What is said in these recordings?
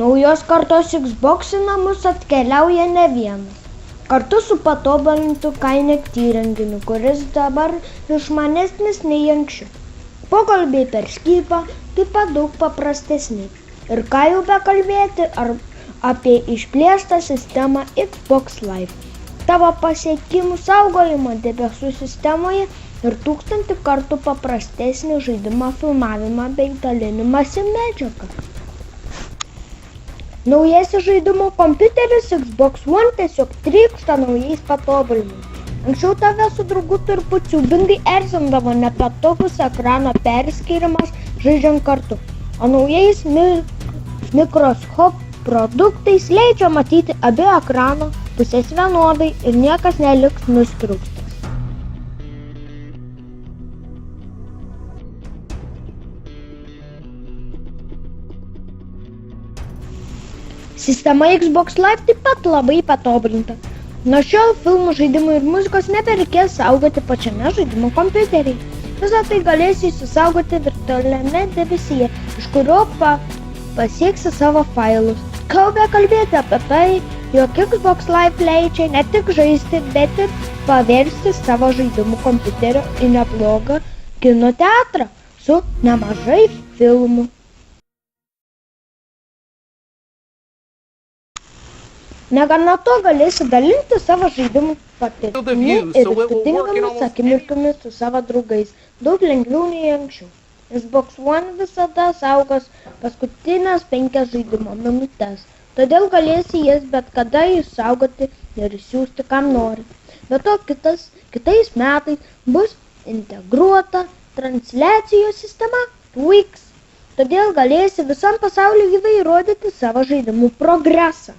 Naujos kartos Xbox į namus atkeliauja ne vienas. Kartu su patobulintu Kinect įrenginiu, kuris dabar išmanesnis nei anksčiau. Pokalbiai per Skype'ą taip pat daug paprastesni. Ir ką jau bekalbėti apie išplėstą sistemą Xbox Live. Tavo pasiekimų saugojimą debesų sistemoje ir 1000 kartų paprastesnį žaidimo filmavimą bei dalinimąsi medžiagą. Naujasis žaidimų kompiuteris Xbox One tiesiog trykšta naujais patobulinimais. Anksčiau tave su draugu turbūt siaubingai erzindavo nepatogus ekrano perskyrimas žaidžiant kartu, o naujais Microsoft produktais leidžia matyti abi ekrano pusės vienodai ir niekas neliks nuskriaustas. Sistema Xbox Live taip pat labai patobulinta. Nuo šiol filmų, žaidimų ir muzikos nebereikės saugoti pačiame žaidimo kompiuteryje. Visą tai galėsi įsisaugoti virtualiame debesyje, iš kurio pasieksi savo failus. Kalbė kalbėti apie tai, jog Xbox Live leidžia ne tik žaisti, bet ir paversti savo žaidimų kompiuterio į neblogą kino teatrą su nemažai filmų. Negana to galėsi dalinti savo žaidimų patirtimi ir įspūdingomis akimirkomis su savo draugais, daug lengviau nei anksčiau. Xbox One visada saugos paskutinės 5 žaidimo minutės, todėl galėsi jas bet kada išsaugoti ir išsiųsti kam nori. Be to kitais metais bus integruota transliacijos sistema Twix, todėl galėsi visam pasauliu gyvai rodyti savo žaidimų progresą.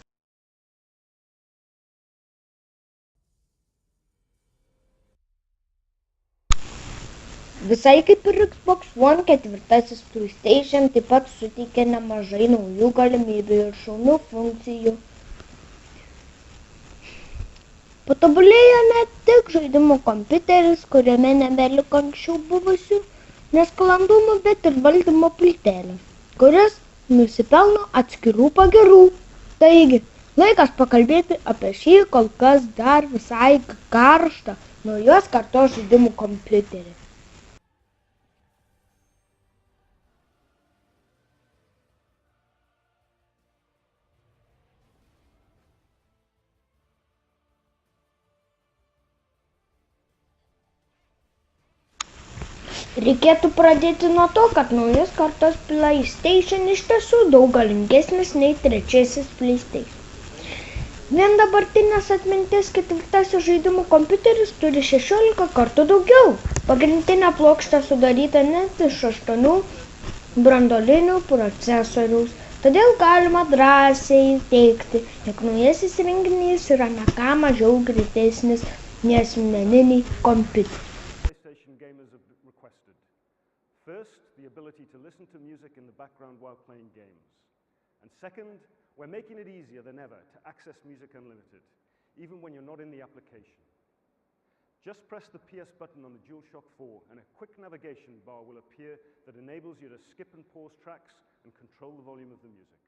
Visai kaip ir Xbox One, ketvirtasis PlayStation taip pat suteikia nemažai naujų galimybių ir šaunių funkcijų. Patobulėjo ne tik žaidimų kompiuteris, kuriame nebeliko anksčiau buvusių nesklandumų, bet ir valdymo pultelis, kuris nusipelno atskirų pagirų. Taigi, laikas pakalbėti apie šį kol kas dar visai karštą naujos kartos žaidimų kompiuterį. Reikėtų pradėti nuo to, kad naujos kartos PlayStation iš tiesų daug galingesnis nei trečiasis PlayStation. Vien dabartinės atminties ketvirtasis žaidimų kompiuteris turi 16 kartų daugiau. Pagrindinė plokštė sudaryta net iš 8 branduolinių procesorių. Todėl galima drąsiai teigti, jog naujasis įrenginys yra ne ką mažiau greitesnis nei asmeniniai kompiuteriai. First, the ability to listen to music in the background while playing games. And second, we're making it easier than ever to access music unlimited, even when you're not in the application. Just press the PS button on the DualShock 4 and a quick navigation bar will appear that enables you to skip and pause tracks and control the volume of the music.